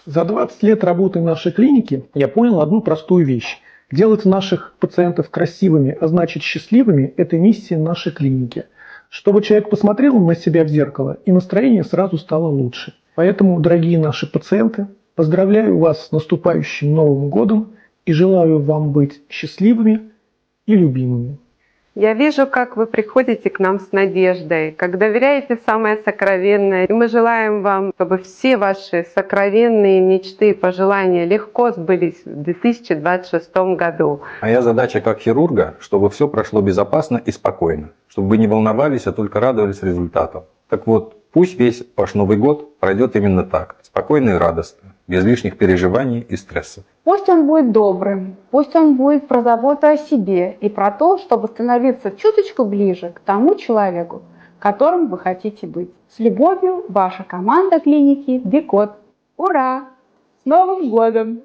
За 20 лет работы в нашей клинике я понял одну простую вещь. Делать наших пациентов красивыми, а значит счастливыми – это миссия нашей клиники. Чтобы человек посмотрел на себя в зеркало, и настроение сразу стало лучше. Поэтому, дорогие наши пациенты, поздравляю вас с наступающим Новым годом и желаю вам быть счастливыми и любимыми. Я вижу, как вы приходите к нам с надеждой, как доверяете самое сокровенное. И мы желаем вам, чтобы все ваши сокровенные мечты и пожелания легко сбылись в 2026 году. Моя задача как хирурга, чтобы все прошло безопасно и спокойно, чтобы вы не волновались, а только радовались результатам. Так вот, пусть весь ваш Новый год пройдет именно так, спокойно и радостно, без лишних переживаний и стресса. Пусть он будет добрым, пусть он будет про заботу о себе и про то, чтобы становиться чуточку ближе к тому человеку, которым вы хотите быть. С любовью, ваша команда клиники Декод. Ура! С Новым годом!